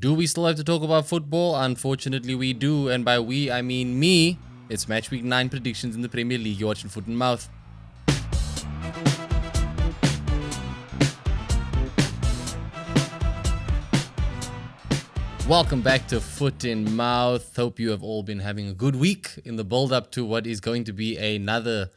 Do we still have to talk about football? Unfortunately, we do. And by we, I mean me. It's Matchweek 9 predictions in the Premier League. You're watching Foot and Mouth. Welcome back to Foot in Mouth. Hope you have all been having a good week in the build-up to what is going to be another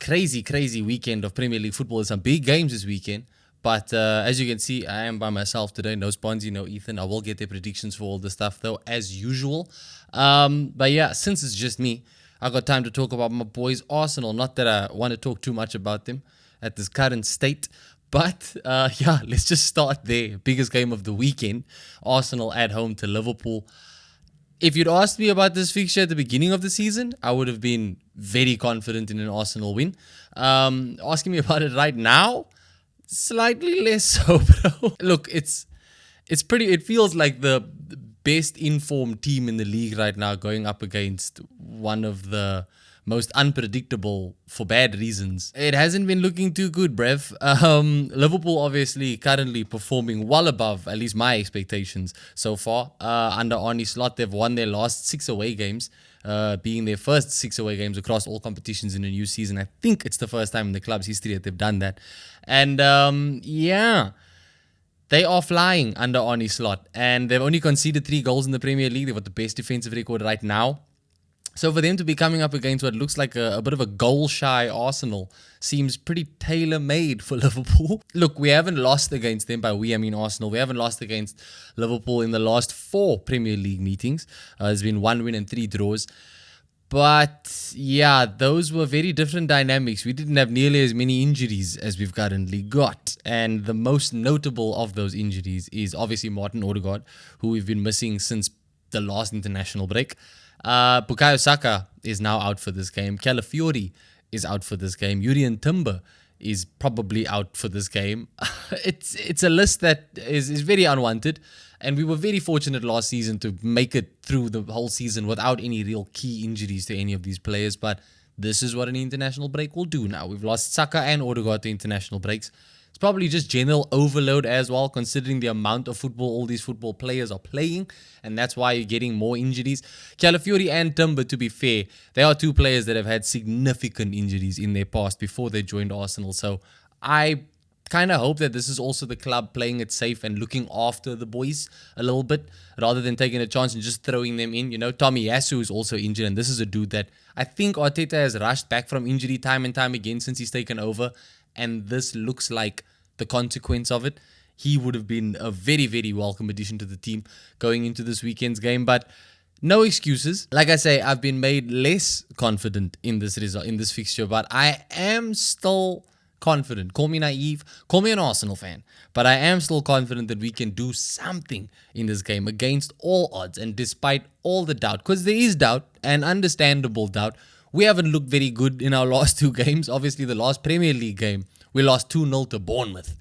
crazy weekend of Premier League football. There's some big games this weekend. But as you can see, I am by myself today. No Sponzy, no Ethan. I will get their predictions for all the stuff, though, as usual. But yeah, since it's just me, I got time to talk about my boys Arsenal. Not that I want to talk too much about them at this current state. But yeah, let's just start there. Biggest game of the weekend. Arsenal at home to Liverpool. If you'd asked me about this fixture at the beginning of the season, I would have been very confident in an Arsenal win. Asking me about it right now, slightly less so, bro. Look, it's pretty. It feels like the best informed team in the league right now, going up against one of the most unpredictable for bad reasons. It hasn't been looking too good, brev. Liverpool obviously currently performing well above at least my expectations so far. Under Arne Slot, they've won their last 6 away games, being their first 6 away games across all competitions in a new season. I think it's the first time in the club's history that they've done that. And yeah, they are flying under Arne Slot, and they've only conceded 3 goals in the Premier League. They've got the best defensive record right now. So for them to be coming up against what looks like a bit of a goal-shy Arsenal seems pretty tailor-made for Liverpool. Look, we haven't lost against them. By we, I mean Arsenal. We haven't lost against Liverpool in the last 4 Premier League meetings. There's been 1 win and 3 draws. But yeah, those were very different dynamics. We didn't have nearly as many injuries as we've currently got. And the most notable of those injuries is obviously Martin Odegaard, who we've been missing since the last international break. Bukayo Saka is now out for this game. Calafiori is out for this game. Yurian Timber is probably out for this game. It's a list that is very unwanted, and we were very fortunate last season to make it through the whole season without any real key injuries to any of these players. But this is what an international break will do now. We've lost Saka and Odegaard to international breaks. It's probably just general overload as well, considering the amount of football all these football players are playing, and that's why you're getting more injuries. Calafiori and Timber, to be fair, they are 2 players that have had significant injuries in their past before they joined Arsenal. So I kind of hope that this is also the club playing it safe and looking after the boys a little bit, rather than taking a chance and just throwing them in. You know, Tommy Yasu is also injured, and this is a dude that I think Arteta has rushed back from injury time and time again since he's taken over. And this looks like the consequence of it. He would have been a very welcome addition to the team going into this weekend's game. But no excuses. Like I say, I've been made less confident in this result, in this fixture, but I am still confident. Call me naive, call me an Arsenal fan, but I am still confident that we can do something in this game against all odds and despite all the doubt, because there is doubt and understandable doubt. We haven't looked very good in our last 2 games. Obviously, the last Premier League game, we lost 2-0 to Bournemouth.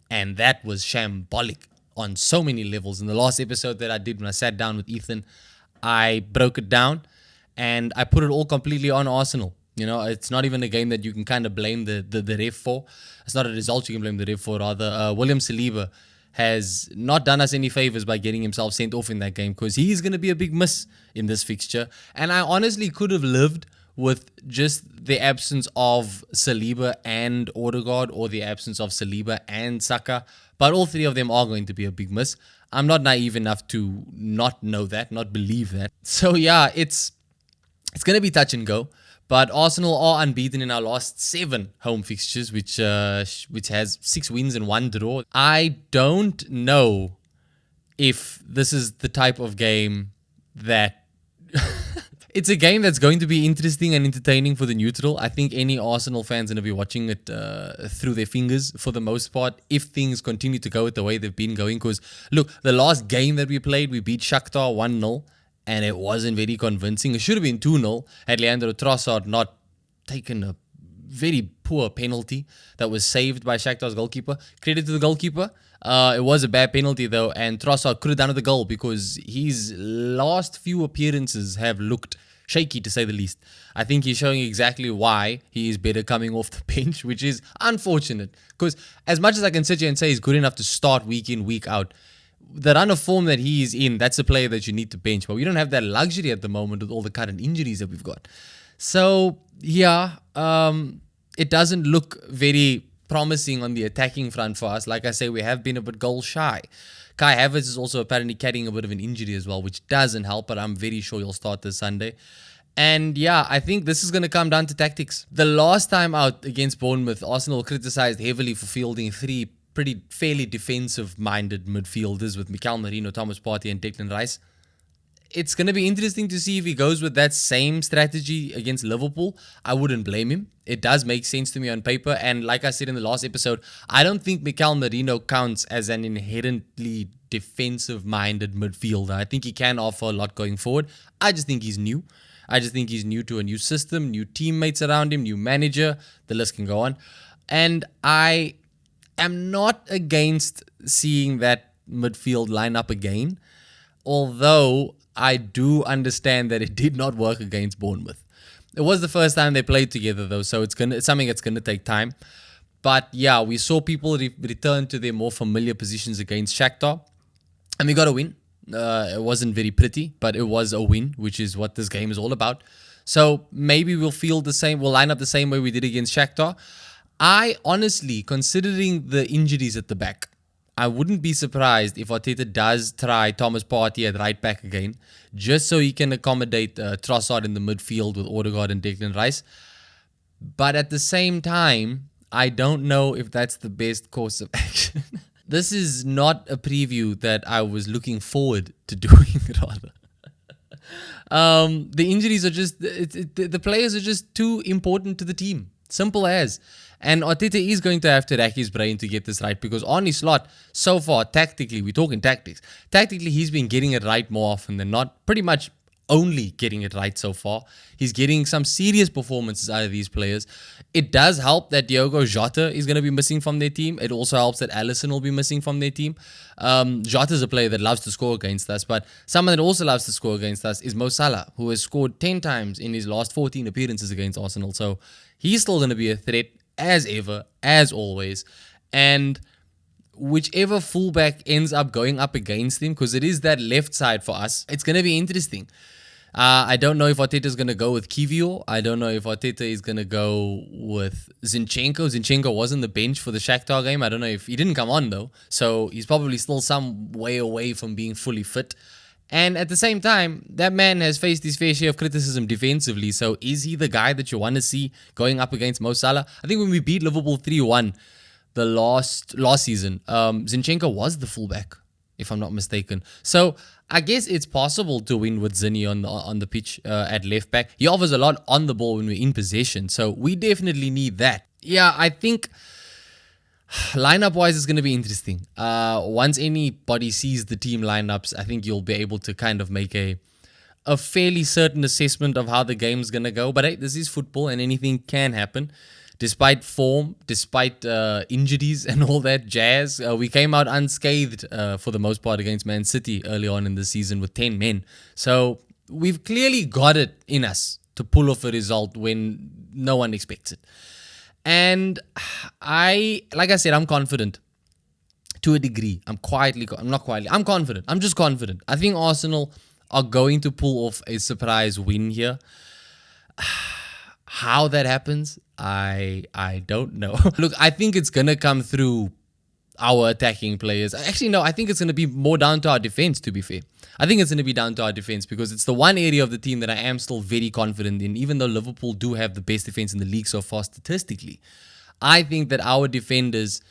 And that was shambolic on so many levels. In the last episode that I did when I sat down with Ethan, I broke it down and I put it all completely on Arsenal. You know, it's not even a game that you can kind of blame the ref for. It's not a result you can blame the ref for. Rather, William Saliba has not done us any favors by getting himself sent off in that game, because he's going to be a big miss in this fixture. And I honestly could have lived with just the absence of Saliba and Odegaard, or the absence of Saliba and Saka. But all 3 of them are going to be a big miss. I'm not naive enough to not know that, not believe that. So yeah, it's going to be touch and go. But Arsenal are unbeaten in our last 7 home fixtures, which has 6 wins and 1 draw. I don't know if this is the type of game that... It's a game that's going to be interesting and entertaining for the neutral. I think any Arsenal fans are going to be watching it through their fingers for the most part, if things continue to go the way they've been going. Because, look, the last game that we played, we beat Shakhtar 1-0, and it wasn't very convincing. It should have been 2-0 had Leandro Trossard not taken a very poor penalty that was saved by Shakhtar's goalkeeper. Credit to the goalkeeper. It was a bad penalty, though, and Trossard could have done with the goal, because his last few appearances have looked shaky, to say the least. I think he's showing exactly why he is better coming off the bench, which is unfortunate, because as much as I can sit here and say he's good enough to start week in, week out, the run of form that he is in, that's a player that you need to bench. But we don't have that luxury at the moment with all the current injuries that we've got. So, yeah, it doesn't look very promising on the attacking front for us. Like I say, we have been a bit goal shy. Kai Havertz is also apparently carrying a bit of an injury as well, which doesn't help, but I'm very sure he'll start this Sunday. And yeah, I think this is going to come down to tactics. The last time out against Bournemouth, Arsenal criticized heavily for fielding three fairly defensive-minded midfielders with Mikel Merino, Thomas Partey, and Declan Rice. It's going to be interesting to see if he goes with that same strategy against Liverpool. I wouldn't blame him. It does make sense to me on paper. And like I said in the last episode, I don't think Mikel Merino counts as an inherently defensive-minded midfielder. I think he can offer a lot going forward. I just think he's new. I just think he's new to a new system, new teammates around him, new manager. The list can go on. And I am not against seeing that midfield line up again, although I do understand that it did not work against Bournemouth. It was the first time they played together, though, so it's something that's going to take time. But yeah, we saw people return to their more familiar positions against Shakhtar, and we got a win. It wasn't very pretty, but it was a win, which is what this game is all about. So maybe we'll line up the same way we did against Shakhtar. I honestly, considering the injuries at the back, I wouldn't be surprised if Arteta does try Thomas Partey at right back again, just so he can accommodate Trossard in the midfield with Odegaard and Declan Rice. But at the same time, I don't know if that's the best course of action. This is not a preview that I was looking forward to doing, rather. The injuries are just, the players are just too important to the team. Simple as. And Arteta is going to have to rack his brain to get this right, because Arne Slot, so far, tactically, we're talking tactics. Tactically, he's been getting it right more often than not. Pretty much only getting it right so far. He's getting some serious performances out of these players. It does help that Diogo Jota is going to be missing from their team. It also helps that Alisson will be missing from their team. Jota is a player that loves to score against us, but someone that also loves to score against us is Mo Salah, who has scored 10 times in his last 14 appearances against Arsenal. So he's still going to be a threat as ever, as always. And whichever fullback ends up going up against him, because it is that left side for us, it's going to be interesting. I don't know if Arteta is going to go with Kiwior. I don't know if Arteta is going to go with Zinchenko. Zinchenko was on the bench for the Shakhtar game. I don't know if he didn't come on, though. So he's probably still some way away from being fully fit. And at the same time, that man has faced his fair share of criticism defensively. So is he the guy that you want to see going up against Mo Salah? I think when we beat Liverpool 3-1 the last season, Zinchenko was the fullback, if I'm not mistaken. So I guess it's possible to win with Zinni on the pitch at left back. He offers a lot on the ball when we're in possession. So we definitely need that. Yeah, I think lineup-wise, it's going to be interesting. Once anybody sees the team lineups, I think you'll be able to kind of make a fairly certain assessment of how the game's going to go. But hey, this is football and anything can happen. Despite form, despite injuries and all that jazz, we came out unscathed for the most part against Man City early on in the season with 10 men. So we've clearly got it in us to pull off a result when no one expects it. And like I said, I'm confident to a degree. I'm confident. I'm just confident. I think Arsenal are going to pull off a surprise win here. How that happens, I don't know. Look, I think it's going to come through our attacking players. Actually, no, I think it's going to be more down to our defense, to be fair. I think it's going to be down to our defense because it's the one area of the team that I am still very confident in, even though Liverpool do have the best defense in the league so far statistically. I think that our defenders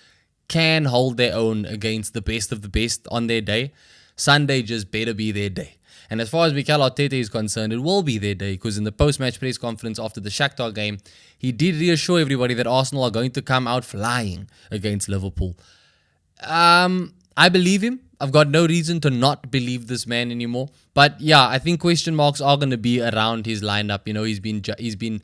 can hold their own against the best of the best on their day. Sunday just better be their day. And as far as Mikel Arteta is concerned, it will be their day because in the post-match press conference after the Shakhtar game, he did reassure everybody that Arsenal are going to come out flying against Liverpool. I believe him. I've got no reason to not believe this man anymore. But yeah, I think question marks are going to be around his lineup. You know, he's been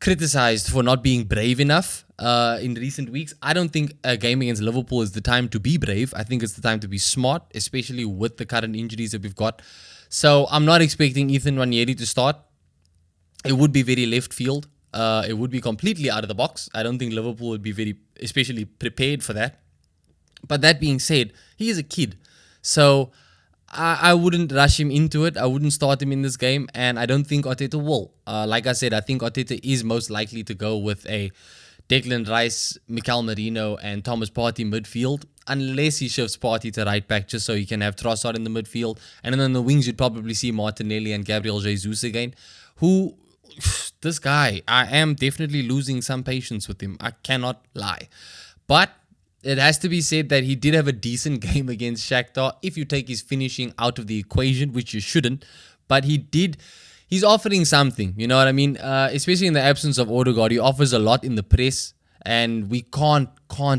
criticized for not being brave enough in recent weeks. I don't think a game against Liverpool is the time to be brave. I think it's the time to be smart, especially with the current injuries that we've got. So I'm not expecting Ethan Nwaneri to start. It would be very left field. It would be completely out of the box. I don't think Liverpool would be especially prepared for that. But that being said, he is a kid. So I wouldn't rush him into it. I wouldn't start him in this game, and I don't think Arteta will. Like I said, I think Arteta is most likely to go with a Declan Rice, Mikel Merino, and Thomas Partey midfield, unless he shifts Partey to right back just so he can have Trossard in the midfield. And then on the wings, you'd probably see Martinelli and Gabriel Jesus again, who, this guy, I am definitely losing some patience with him. I cannot lie. But it has to be said that he did have a decent game against Shakhtar if you take his finishing out of the equation, which you shouldn't. But he's offering something, you know what I mean? Especially in the absence of Odegaard, he offers a lot in the press, and we can't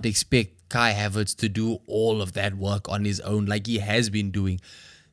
expect Kai Havertz to do all of that work on his own like he has been doing.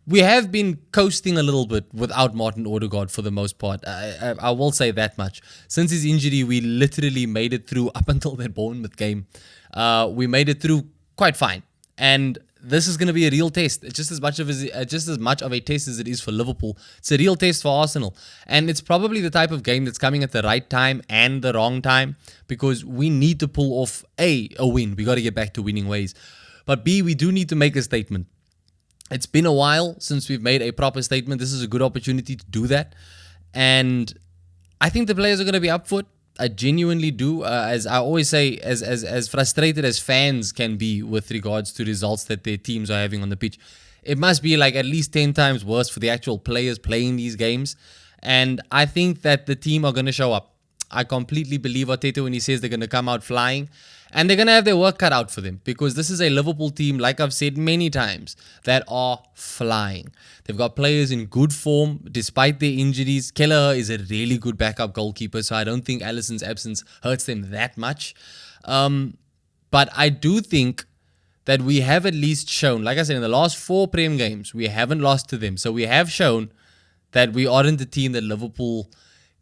We have been coasting a little bit without Martin Odegaard for the most part. I will say that much. Since his injury, we literally made it through up until that Bournemouth game. We made it through quite fine. And this is going to be a real test. It's just as much of a test as it is for Liverpool. It's a real test for Arsenal. And it's probably the type of game that's coming at the right time and the wrong time, because we need to pull off a win. We got to get back to winning ways. But B, we do need to make a statement. It's been a while since we've made a proper statement. This is a good opportunity to do that. And I think the players are going to be up for it. I genuinely do. As I always say, as frustrated as fans can be with regards to results that their teams are having on the pitch, it must be like at least 10 times worse for the actual players playing these games. And I think that the team are going to show up. I completely believe Arteta when he says they're going to come out flying. And they're going to have their work cut out for them, because this is a Liverpool team, like I've said many times, that are flying. They've got players in good form despite their injuries. Kelleher is a really good backup goalkeeper, so I don't think Alisson's absence hurts them that much. But I do think that we have at least shown, like I said, in the last 4 Prem games, we haven't lost to them. So we have shown that we aren't the team that Liverpool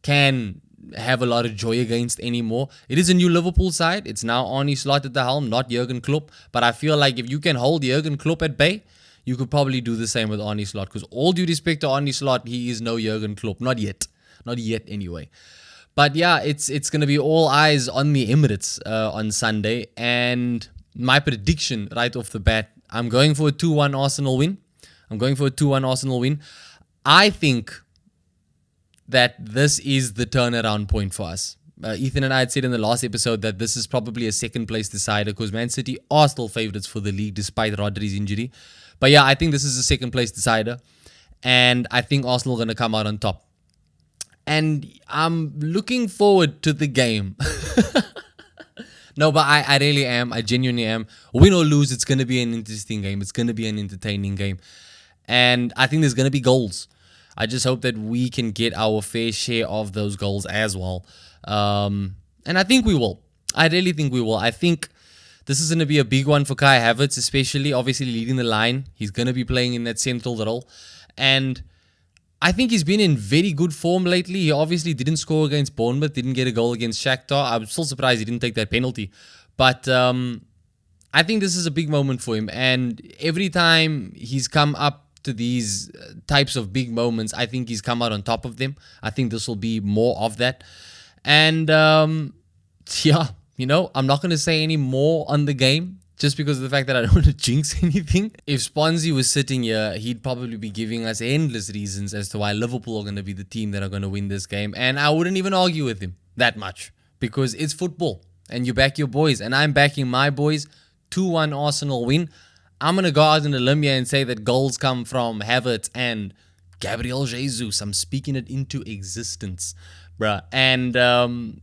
can have a lot of joy against anymore. It is a new Liverpool side. It's now Arne Slot at the helm, not Jurgen Klopp. But I feel like if you can hold Jurgen Klopp at bay, you could probably do the same with Arne Slot. Because all due respect to Arne Slot, he is no Jurgen Klopp. Not yet. Not yet anyway. But yeah, it's going to be all eyes on the Emirates on Sunday. And my prediction right off the bat, I'm going for a 2-1 Arsenal win. I think that this is the turnaround point for us. Ethan and I had said in the last episode that this is probably a second place decider, because Man City are still favourites for the league despite Rodri's injury. But yeah, I think this is a second place decider, and I think Arsenal are going to come out on top. And I'm looking forward to the game. No, but I really am. I genuinely am. Win or lose, it's going to be an interesting game. It's going to be an entertaining game. And I think there's going to be goals. I just hope that we can get our fair share of those goals as well. And I think we will. I really think we will. I think this is going to be a big one for Kai Havertz, especially obviously leading the line. He's going to be playing in that central role. And I think he's been in very good form lately. He obviously didn't score against Bournemouth, didn't get a goal against Shakhtar. I'm still surprised he didn't take that penalty. But I think this is a big moment for him. And every time he's come up to these types of big moments, I think he's come out on top of them. I think this will be more of that. And yeah, I'm not going to say any more on the game, just because of the fact that I don't want to jinx anything. If Swansea was sitting here, he'd probably be giving us endless reasons as to why Liverpool are going to be the team that are going to win this game. And I wouldn't even argue with him that much, because it's football and you back your boys, and I'm backing my boys. 2-1 Arsenal win. I'm going to go out on a limb here and say that goals come from Havertz and Gabriel Jesus. I'm speaking it into existence, bruh. And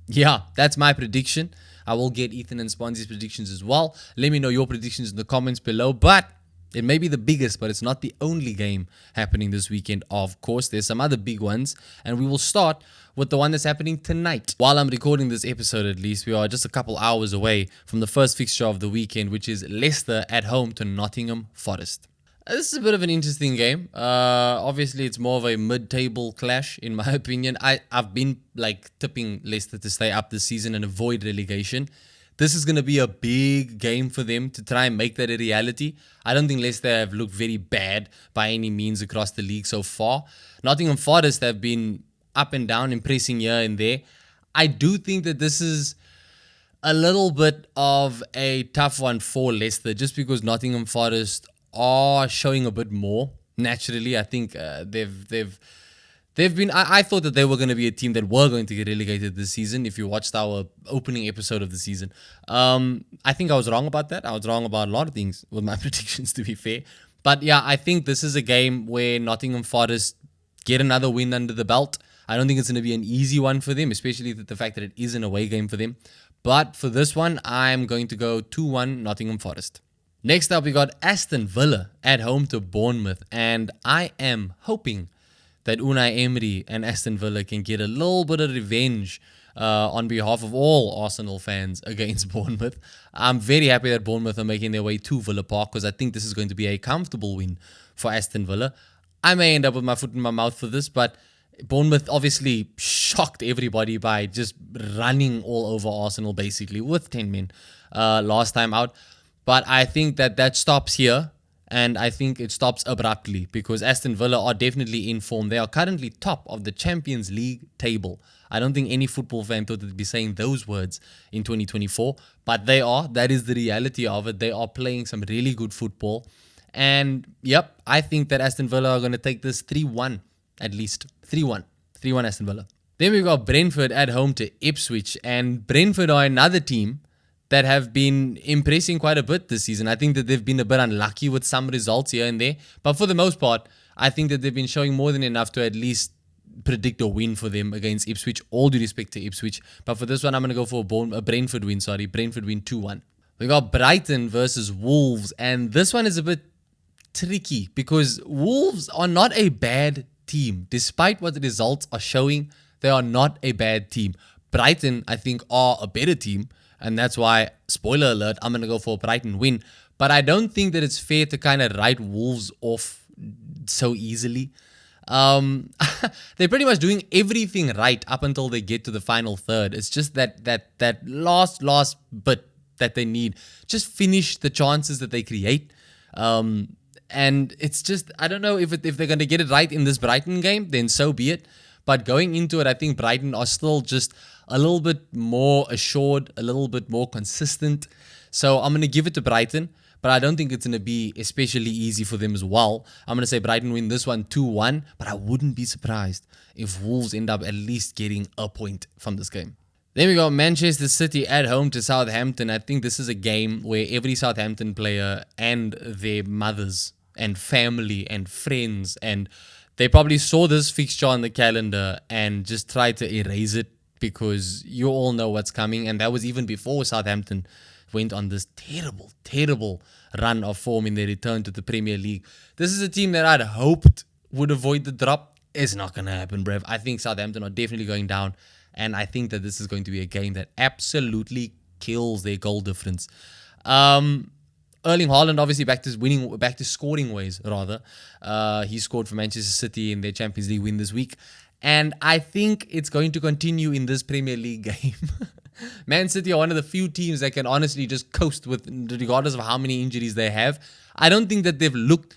yeah, that's my prediction. I will get Ethan and Sponsy's predictions as well. Let me know your predictions in the comments below. But it may be the biggest, but it's not the only game happening this weekend. Of course, there's some other big ones. And we will start with the one that's happening tonight. While I'm recording this episode, at least, we are just a couple hours away from the first fixture of the weekend, which is Leicester at home to Nottingham Forest. This is a bit of an interesting game. Obviously, it's more of a mid-table clash, in my opinion. I've been tipping Leicester to stay up this season and avoid relegation. This is going to be a big game for them to try and make that a reality. I don't think Leicester have looked very bad by any means across the league so far. Nottingham Forest have been up and down, impressing here and there. I do think that this is a little bit of a tough one for Leicester, just because Nottingham Forest are showing a bit more. Naturally, I think they've been. I thought that they were going to be a team that were going to get relegated this season. If you watched our opening episode of the season, I think I was wrong about that. I was wrong about a lot of things with my predictions, to be fair. But yeah, I think this is a game where Nottingham Forest get another win under the belt. I don't think it's going to be an easy one for them, especially the fact that it is an away game for them. But for this one, I'm going to go 2-1 Nottingham Forest. Next up, we got Aston Villa at home to Bournemouth. And I am hoping that Unai Emery and Aston Villa can get a little bit of revenge on behalf of all Arsenal fans against Bournemouth. I'm very happy that Bournemouth are making their way to Villa Park because I think this is going to be a comfortable win for Aston Villa. I may end up with my foot in my mouth for this, but Bournemouth obviously shocked everybody by just running all over Arsenal basically with 10 men last time out. But I think that stops here. And I think it stops abruptly because Aston Villa are definitely in form. They are currently top of the Champions League table. I don't think any football fan thought they'd be saying those words in 2024. But they are. That is the reality of it. They are playing some really good football. And yep, I think that Aston Villa are going to take this 3-1 at least. 3-1. 3-1 Aston Villa. Then we got Brentford at home to Ipswich. And Brentford are another team that have been impressing quite a bit this season. I think that they've been a bit unlucky with some results here and there. But for the most part, I think that they've been showing more than enough to at least predict a win for them against Ipswich. All due respect to Ipswich. But for this one, I'm going to go for a Brentford win. Brentford win 2-1. We got Brighton versus Wolves. And this one is a bit tricky because Wolves are not a bad team. Despite what the results are showing, they are not a bad team. Brighton, I think, are a better team. And that's why, spoiler alert, I'm going to go for a Brighton win. But I don't think that it's fair to kind of write Wolves off so easily. They're pretty much doing everything right up until they get to the final third. It's just that last bit that they need. Just finish the chances that they create. And it's just, I don't know if they're going to get it right in this Brighton game, then so be it. But going into it, I think Brighton are still just a little bit more assured, a little bit more consistent. So I'm going to give it to Brighton, but I don't think it's going to be especially easy for them as well. I'm going to say Brighton win this one 2-1, but I wouldn't be surprised if Wolves end up at least getting a point from this game. Then we got Manchester City at home to Southampton. I think this is a game where every Southampton player and their mothers and family and friends, and they probably saw this fixture on the calendar and just tried to erase it, because you all know what's coming. And that was even before Southampton went on this terrible run of form in their return to the Premier League. This is a team that I'd hoped would avoid the drop. It's not going to happen, bruv. I think Southampton are definitely going down. And I think that this is going to be a game that absolutely kills their goal difference. Erling Haaland obviously back to scoring ways, rather. He scored for Manchester City in their Champions League win this week. And I think it's going to continue in this Premier League game. Man City are one of the few teams that can honestly just coast with, regardless of how many injuries they have. I don't think that they've looked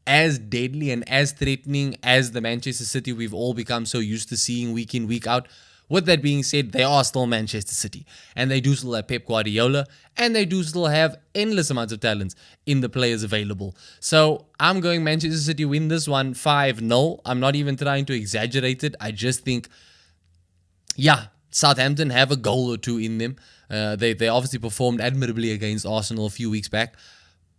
as deadly and as threatening as the Manchester City we've all become so used to seeing week in, week out. With that being said, they are still Manchester City. And they do still have Pep Guardiola. And they do still have endless amounts of talents in the players available. So I'm going Manchester City win this one 5-0. I'm not even trying to exaggerate it. I just think, yeah, Southampton have a goal or two in them. They obviously performed admirably against Arsenal a few weeks back.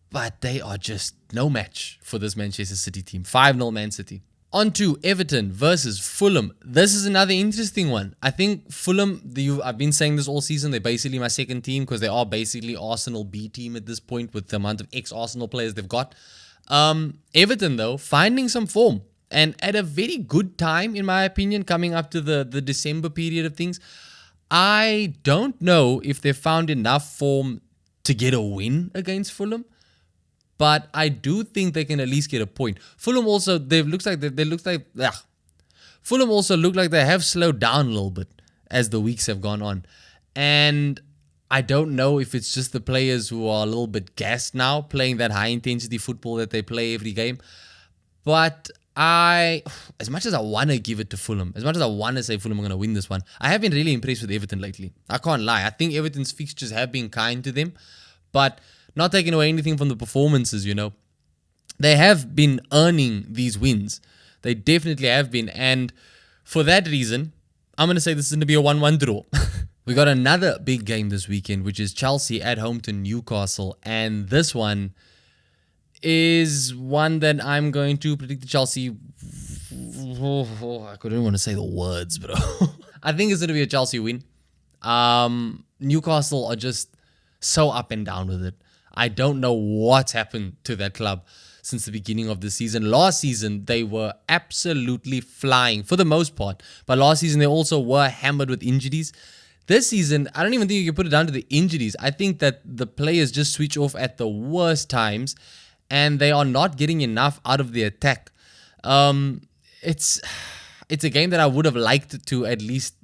But they are just no match for this Manchester City team. 5-0 Man City. On to Everton versus Fulham. This is another interesting one. I think Fulham, I've been saying this all season, they're basically my second team because they are basically Arsenal B team at this point with the amount of ex-Arsenal players they've got. Everton, though, finding some form and at a very good time, in my opinion, coming up to the December period of things. I don't know if they've found enough form to get a win against Fulham. But I do think they can at least get a point. Fulham also, Fulham also look like they have slowed down a little bit as the weeks have gone on. And I don't know if it's just the players who are a little bit gassed now, playing that high intensity football that they play every game. But as much as I want to give it to Fulham, as much as I want to say Fulham are going to win this one, I have been really impressed with Everton lately. I can't lie. I think Everton's fixtures have been kind to them. But not taking away anything from the performances, you know. they have been earning these wins. They definitely have been. And for that reason, I'm going to say this is going to be a 1-1 draw. We got another big game this weekend, which is Chelsea at home to Newcastle. And this one is one that I'm going to predict the Chelsea. I couldn't want to say the words, bro. I think it's going to be a Chelsea win. Newcastle are just so up and down with it. I don't know what's happened to that club since the beginning of the season. Last season, they were absolutely flying for the most part. But last season, they also were hammered with injuries. This season, I don't even think you can put it down to the injuries. I think that the players just switch off at the worst times and they are not getting enough out of the attack. It's a game that I would have liked to at least,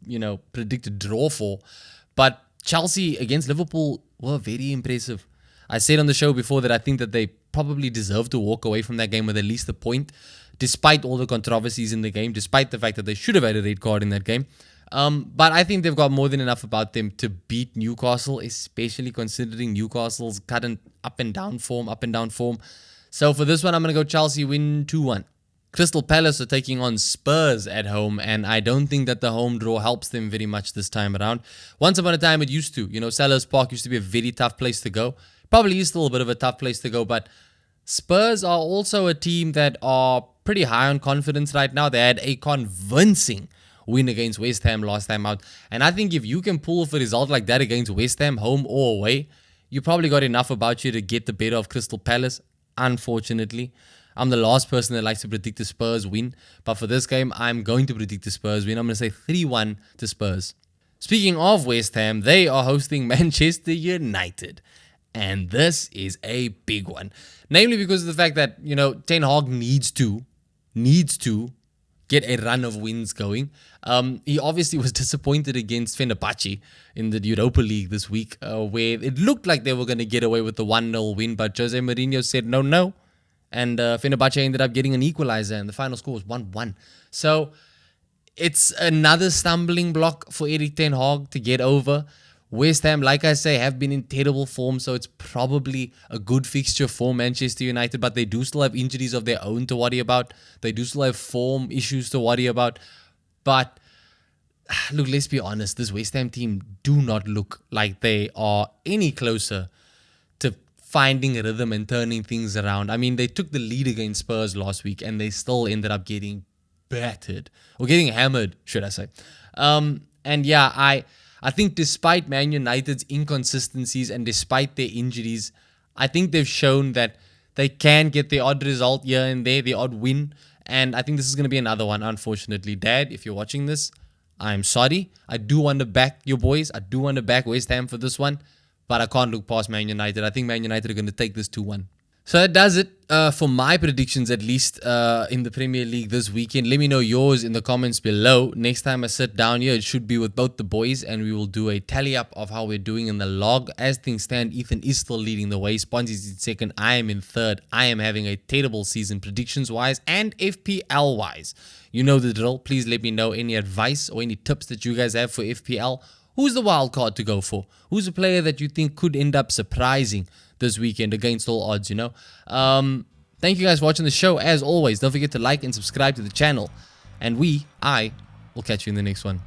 predict a draw for. But Chelsea against Liverpool were very impressive. I said on the show before that I think that they probably deserve to walk away from that game with at least a point, despite all the controversies in the game, despite the fact that they should have had a red card in that game. But I think they've got more than enough about them to beat Newcastle, especially considering Newcastle's current up and down form. So for this one, I'm going to go Chelsea win 2-1. Crystal Palace are taking on Spurs at home, and I don't think that the home draw helps them very much this time around. Once upon a time, it used to. Selhurst Park used to be a very tough place to go. Probably is still a bit of a tough place to go, but Spurs are also a team that are pretty high on confidence right now. They had a convincing win against West Ham last time out, and I think if you can pull off a result like that against West Ham, home or away, you probably got enough about you to get the better of Crystal Palace. Unfortunately, I'm the last person that likes to predict the Spurs win, but for this game, I'm going to predict the Spurs win. I'm going to say 3-1 to Spurs. Speaking of West Ham, they are hosting Manchester United. And this is a big one. Namely because of the fact that, Ten Hag needs to get a run of wins going. He obviously was disappointed against Fenerbahce in the Europa League this week, where it looked like they were going to get away with the 1-0 win, but Jose Mourinho said no. And Fenerbahce ended up getting an equalizer, and the final score was 1-1. So it's another stumbling block for Erik Ten Hag to get over. West Ham, like I say, have been in terrible form, so it's probably a good fixture for Manchester United, but they do still have injuries of their own to worry about. They do still have form issues to worry about. But look, let's be honest, this West Ham team do not look like they are any closer to finding a rhythm and turning things around. I mean, they took the lead against Spurs last week, and they still ended up getting battered, or getting hammered, should I say. And yeah, I think despite Man United's inconsistencies and despite their injuries, I think they've shown that they can get the odd result here and there, the odd win. And I think this is going to be another one, unfortunately. Dad, if you're watching this, I'm sorry. I do want to back your boys. I do want to back West Ham for this one. But I can't look past Man United. I think Man United are going to take this 2-1. So that does it for my predictions, at least in the Premier League this weekend. Let me know yours in the comments below. Next time I sit down here, it should be with both the boys, and we will do a tally up of how we're doing in the log. As things stand, Ethan is still leading the way. Sponsy's in second. I am in third. I am having a terrible season predictions-wise and FPL-wise. You know the drill. Please let me know any advice or any tips that you guys have for FPL. Who's the wild card to go for? Who's a player that you think could end up surprising this weekend against all odds, Thank you guys for watching the show. As always, don't forget to like and subscribe to the channel. And I will catch you in the next one.